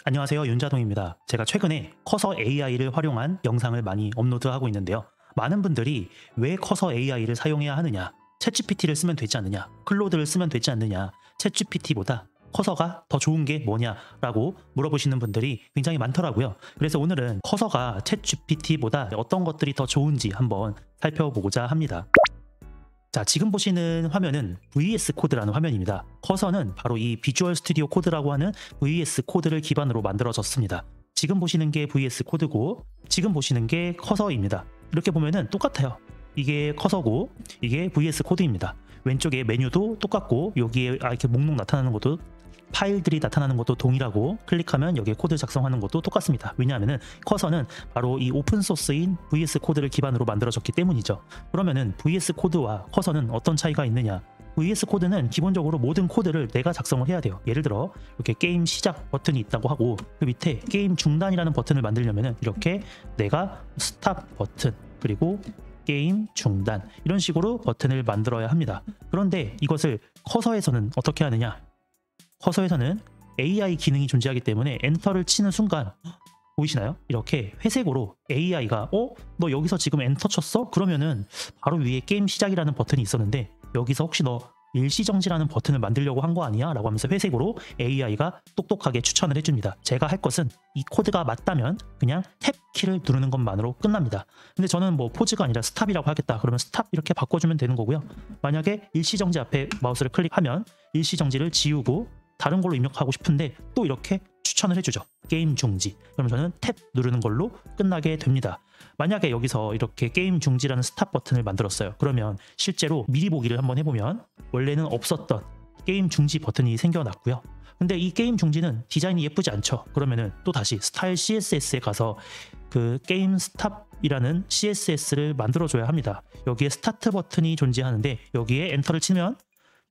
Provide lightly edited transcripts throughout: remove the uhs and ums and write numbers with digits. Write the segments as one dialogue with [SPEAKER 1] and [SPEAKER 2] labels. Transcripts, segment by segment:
[SPEAKER 1] 안녕하세요, 윤자동입니다. 제가 최근에 커서 AI를 활용한 영상을 많이 업로드하고 있는데요. 많은 분들이 왜 커서 AI를 사용해야 하느냐, 챗GPT를 쓰면 되지 않느냐, 클로드를 쓰면 되지 않느냐, 챗GPT보다 커서가 더 좋은 게 뭐냐라고 물어보시는 분들이 굉장히 많더라고요. 그래서 오늘은 커서가 챗GPT보다 어떤 것들이 더 좋은지 한번 살펴보고자 합니다. 자, 지금 보시는 화면은 VS 코드라는 화면입니다. 커서는 바로 이 비주얼 스튜디오 코드라고 하는 VS 코드를 기반으로 만들어졌습니다. 지금 보시는 게 VS 코드고 지금 보시는 게 커서입니다. 이렇게 보면은 똑같아요. 이게 커서고 이게 VS 코드입니다. 왼쪽에 메뉴도 똑같고 여기에 이렇게 목록 나타나는 것도 파일들이 나타나는 것도 동일하고 클릭하면 여기에 코드 작성하는 것도 똑같습니다. 왜냐하면 커서는 바로 이 오픈소스인 VS 코드를 기반으로 만들어졌기 때문이죠. 그러면은 VS 코드와 커서는 어떤 차이가 있느냐? VS 코드는 기본적으로 모든 코드를 내가 작성을 해야 돼요. 예를 들어 이렇게 게임 시작 버튼이 있다고 하고 그 밑에 게임 중단이라는 버튼을 만들려면은 이렇게 내가 스탑 버튼 그리고 게임 중단 이런 식으로 버튼을 만들어야 합니다. 그런데 이것을 커서에서는 어떻게 하느냐? 커서에서는 AI 기능이 존재하기 때문에 엔터를 치는 순간 보이시나요? 이렇게 회색으로 AI가 너 여기서 지금 엔터 쳤어? 그러면은 바로 위에 게임 시작이라는 버튼이 있었는데 여기서 혹시 너 일시정지라는 버튼을 만들려고 한 거 아니야? 라고 하면서 회색으로 AI가 똑똑하게 추천을 해줍니다. 제가 할 것은 이 코드가 맞다면 그냥 탭 키를 누르는 것만으로 끝납니다. 근데 저는 뭐 포즈가 아니라 스탑이라고 하겠다. 그러면 스탑 이렇게 바꿔주면 되는 거고요. 만약에 일시정지 앞에 마우스를 클릭하면 일시정지를 지우고 다른 걸로 입력하고 싶은데 또 이렇게 추천을 해주죠. 게임 중지. 그럼 저는 탭 누르는 걸로 끝나게 됩니다. 만약에 여기서 이렇게 게임 중지라는 스탑 버튼을 만들었어요. 그러면 실제로 미리 보기를 한번 해보면 원래는 없었던 게임 중지 버튼이 생겨났고요. 근데 이 게임 중지는 디자인이 예쁘지 않죠. 그러면은 또 다시 스타일 CSS에 가서 그 게임 스탑이라는 CSS를 만들어줘야 합니다. 여기에 스타트 버튼이 존재하는데 여기에 엔터를 치면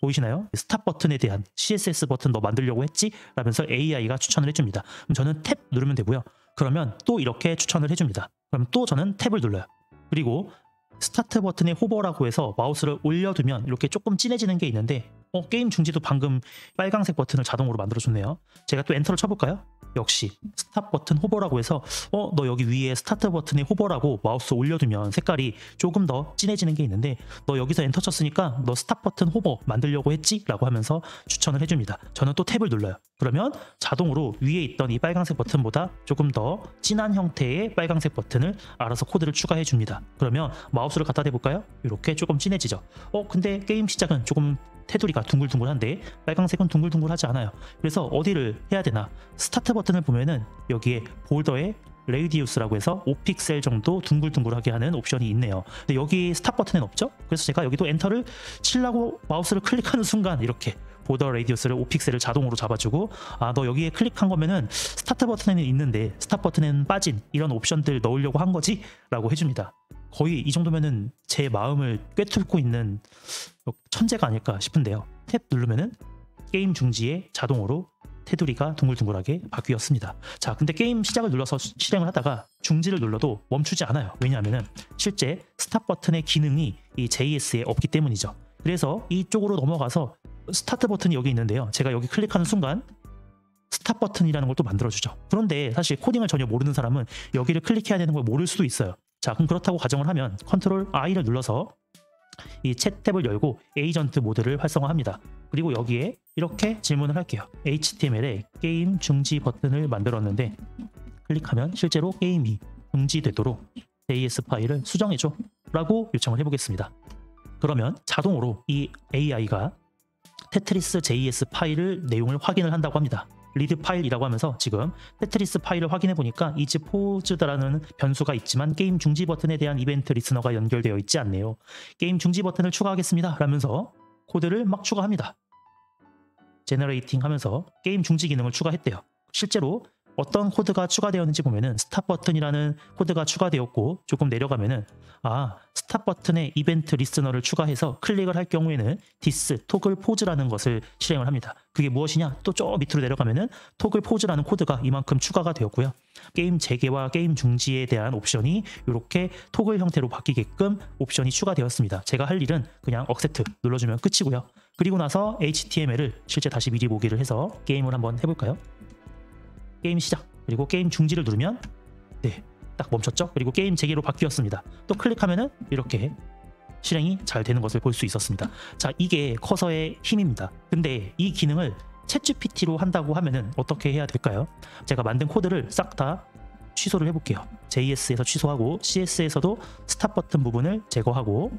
[SPEAKER 1] 보이시나요? 스탑 버튼에 대한 CSS 버튼 너 만들려고 했지? 라면서 AI가 추천을 해줍니다. 그럼 저는 탭 누르면 되고요. 그러면 또 이렇게 추천을 해줍니다. 그럼 또 저는 탭을 눌러요. 그리고 스타트 버튼에 호버라고 해서 마우스를 올려두면 이렇게 조금 진해지는 게 있는데 게임 중지도 방금 빨간색 버튼을 자동으로 만들어줬네요. 제가 또 엔터를 쳐볼까요? 역시 스탑 버튼 호버라고 해서 너 여기 위에 스타트 버튼에 호버라고 마우스 올려두면 색깔이 조금 더 진해지는 게 있는데 너 여기서 엔터 쳤으니까 너 스탑 버튼 호버 만들려고 했지? 라고 하면서 추천을 해줍니다. 저는 또 탭을 눌러요. 그러면 자동으로 위에 있던 이 빨간색 버튼보다 조금 더 진한 형태의 빨간색 버튼을 알아서 코드를 추가해 줍니다. 그러면 마우스를 갖다 대볼까요? 이렇게 조금 진해지죠. 근데 게임 시작은 조금 테두리가 둥글둥글한데 빨강색은 둥글둥글하지 않아요. 그래서 어디를 해야 되나? 스타트 버튼을 보면은 여기에 볼더에 레이디우스라고 해서 5픽셀 정도 둥글둥글하게 하는 옵션이 있네요. 근데 여기 스탑 버튼은 없죠? 그래서 제가 여기도 엔터를 치려고 마우스를 클릭하는 순간 이렇게 보더 레이디우스를 5픽셀을 자동으로 잡아주고 너 여기에 클릭한 거면은 스타트 버튼에는 있는데 스탑 버튼에는 빠진 이런 옵션들 넣으려고 한 거지? 라고 해줍니다. 거의 이 정도면은 제 마음을 꿰뚫고 있는 천재가 아닐까 싶은데요. 탭 누르면은 게임 중지에 자동으로 테두리가 둥글둥글하게 바뀌었습니다. 자, 근데 게임 시작을 눌러서 실행을 하다가 중지를 눌러도 멈추지 않아요. 왜냐하면은 실제 스탑 버튼의 기능이 이 JS에 없기 때문이죠. 그래서 이쪽으로 넘어가서 스타트 버튼이 여기 있는데요. 제가 여기 클릭하는 순간 스탑 버튼이라는 걸 또 만들어주죠. 그런데 사실 코딩을 전혀 모르는 사람은 여기를 클릭해야 되는 걸 모를 수도 있어요. 자, 그럼 그렇다고 가정을 하면 컨트롤 I를 눌러서 이 챗 탭을 열고 에이전트 모드를 활성화합니다. 그리고 여기에 이렇게 질문을 할게요. HTML에 게임 중지 버튼을 만들었는데 클릭하면 실제로 게임이 중지되도록 JS 파일을 수정해줘 라고 요청을 해보겠습니다. 그러면 자동으로 이 AI가 테트리스 JS 파일을 내용을 확인을 한다고 합니다. 리드 파일이라고 하면서 지금 테트리스 파일을 확인해 보니까 이즈 포즈드라는 변수가 있지만 게임 중지 버튼에 대한 이벤트 리스너가 연결되어 있지 않네요. 게임 중지 버튼을 추가하겠습니다 라면서 코드를 막 추가합니다. 제너레이팅 하면서 게임 중지 기능을 추가했대요. 실제로 어떤 코드가 추가되었는지 보면은 스탑 버튼이라는 코드가 추가되었고 조금 내려가면은 스탑 버튼에 이벤트 리스너를 추가해서 클릭을 할 경우에는 디스 토글 포즈라는 것을 실행을 합니다. 그게 무엇이냐? 또 저 밑으로 내려가면은 토글 포즈라는 코드가 이만큼 추가가 되었고요. 게임 재개와 게임 중지에 대한 옵션이 이렇게 토글 형태로 바뀌게끔 옵션이 추가되었습니다. 제가 할 일은 그냥 억셉트 눌러주면 끝이고요. 그리고 나서 HTML을 실제 다시 미리 보기를 해서 게임을 한번 해볼까요? 게임 시작 그리고 게임 중지를 누르면 네, 딱 멈췄죠? 그리고 게임 재개로 바뀌었습니다. 또 클릭하면은 이렇게 실행이 잘 되는 것을 볼 수 있었습니다. 자, 이게 커서의 힘입니다. 근데 이 기능을 챗GPT로 한다고 하면은 어떻게 해야 될까요? 제가 만든 코드를 싹 다 취소를 해볼게요. JS에서 취소하고 CS에서도 스탑 버튼 부분을 제거하고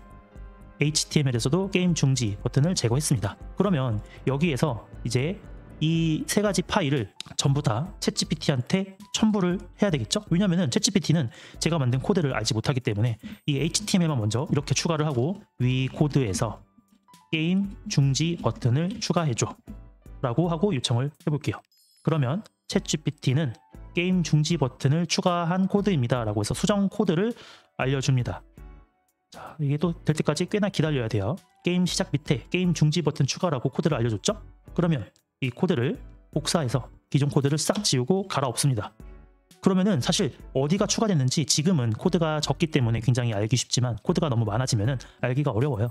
[SPEAKER 1] HTML에서도 게임 중지 버튼을 제거했습니다. 그러면 여기에서 이제 이 세 가지 파일을 전부 다 챗GPT한테 첨부를 해야 되겠죠? 왜냐면은 챗GPT는 제가 만든 코드를 알지 못하기 때문에 이 HTML만 먼저 이렇게 추가를 하고 위 코드에서 게임 중지 버튼을 추가해줘 라고 하고 요청을 해볼게요. 그러면 챗GPT는 게임 중지 버튼을 추가한 코드입니다 라고 해서 수정 코드를 알려줍니다. 자, 이게 또 될 때까지 꽤나 기다려야 돼요. 게임 시작 밑에 게임 중지 버튼 추가라고 코드를 알려줬죠? 그러면 이 코드를 복사해서 기존 코드를 싹 지우고 갈아엎습니다. 그러면은 사실 어디가 추가됐는지 지금은 코드가 적기 때문에 굉장히 알기 쉽지만 코드가 너무 많아지면은 알기가 어려워요.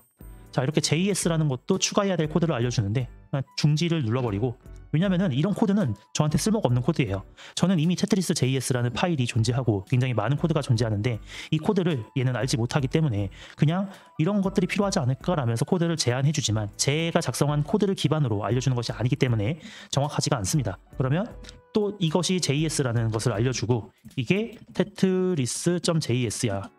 [SPEAKER 1] 자, 이렇게 JS라는 것도 추가해야 될 코드를 알려주는데 중지를 눌러버리고, 왜냐면은 이런 코드는 저한테 쓸모가 없는 코드예요. 저는 이미 테트리스 JS라는 파일이 존재하고 굉장히 많은 코드가 존재하는데 이 코드를 얘는 알지 못하기 때문에 그냥 이런 것들이 필요하지 않을까라면서 코드를 제안해주지만 제가 작성한 코드를 기반으로 알려주는 것이 아니기 때문에 정확하지가 않습니다. 그러면 또 이것이 JS라는 것을 알려주고 이게 tetris.js야.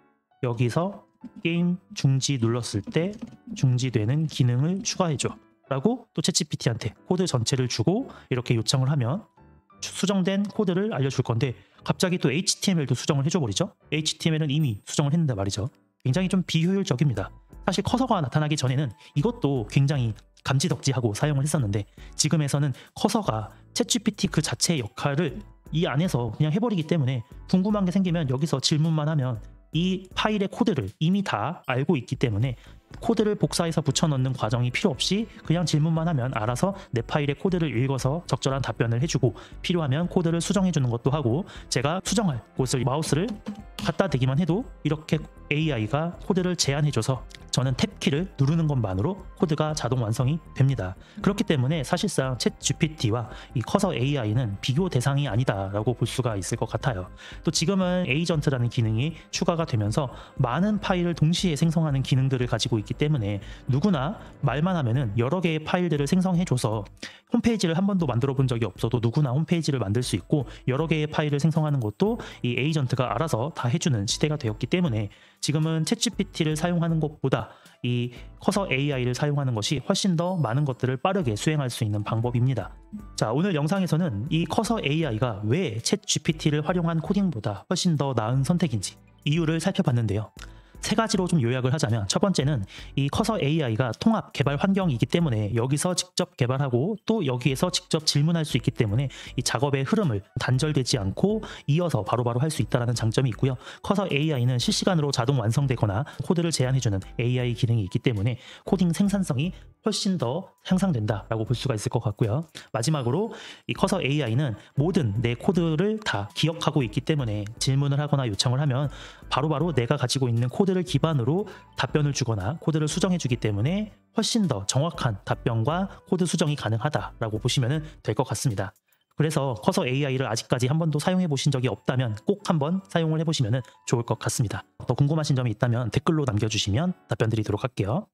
[SPEAKER 1] 여기서 게임 중지 눌렀을 때 중지되는 기능을 추가해줘 라고 또 챗GPT한테 코드 전체를 주고 이렇게 요청을 하면 수정된 코드를 알려줄 건데 갑자기 또 HTML도 수정을 해줘 버리죠. HTML은 이미 수정을 했는데 말이죠. 굉장히 좀 비효율적입니다. 사실 커서가 나타나기 전에는 이것도 굉장히 감지덕지하고 사용을 했었는데 지금에서는 커서가 챗GPT 그 자체의 역할을 이 안에서 그냥 해버리기 때문에 궁금한 게 생기면 여기서 질문만 하면 이 파일의 코드를 이미 다 알고 있기 때문에 코드를 복사해서 붙여넣는 과정이 필요 없이 그냥 질문만 하면 알아서 내 파일의 코드를 읽어서 적절한 답변을 해주고 필요하면 코드를 수정해주는 것도 하고, 제가 수정할 곳을 마우스를 갖다 대기만 해도 이렇게 AI가 코드를 제안해줘서 저는 탭키를 누르는 것만으로 코드가 자동 완성이 됩니다. 그렇기 때문에 사실상 챗 GPT와 이 커서 AI는 비교 대상이 아니다라고 볼 수가 있을 것 같아요. 또 지금은 에이전트라는 기능이 추가가 되면서 많은 파일을 동시에 생성하는 기능들을 가지고 있기 때문에 누구나 말만 하면은 여러 개의 파일들을 생성해줘서 홈페이지를 한 번도 만들어 본 적이 없어도 누구나 홈페이지를 만들 수 있고 여러 개의 파일을 생성하는 것도 이 에이전트가 알아서 다 해주는 시대가 되었기 때문에 지금은 챗GPT를 사용하는 것보다 이 커서 AI를 사용하는 것이 훨씬 더 많은 것들을 빠르게 수행할 수 있는 방법입니다. 자, 오늘 영상에서는 이 커서 AI가 왜 챗GPT를 활용한 코딩보다 훨씬 더 나은 선택인지 이유를 살펴봤는데요. 세 가지로 좀 요약을 하자면, 첫 번째는 이 커서 AI가 통합 개발 환경이기 때문에 여기서 직접 개발하고 또 여기에서 직접 질문할 수 있기 때문에 이 작업의 흐름을 단절되지 않고 이어서 바로바로 할 수 있다는 장점이 있고요. 커서 AI는 실시간으로 자동 완성되거나 코드를 제안해주는 AI 기능이 있기 때문에 코딩 생산성이 훨씬 더 향상된다라고 볼 수가 있을 것 같고요. 마지막으로 이 커서 AI는 모든 내 코드를 다 기억하고 있기 때문에 질문을 하거나 요청을 하면 바로바로 내가 가지고 있는 코드를 기반으로 답변을 주거나 코드를 수정해 주기 때문에 훨씬 더 정확한 답변과 코드 수정이 가능하다라고 보시면 될 것 같습니다. 그래서 커서 AI를 아직까지 한 번도 사용해 보신 적이 없다면 꼭 한번 사용을 해보시면 좋을 것 같습니다. 더 궁금하신 점이 있다면 댓글로 남겨주시면 답변 드리도록 할게요.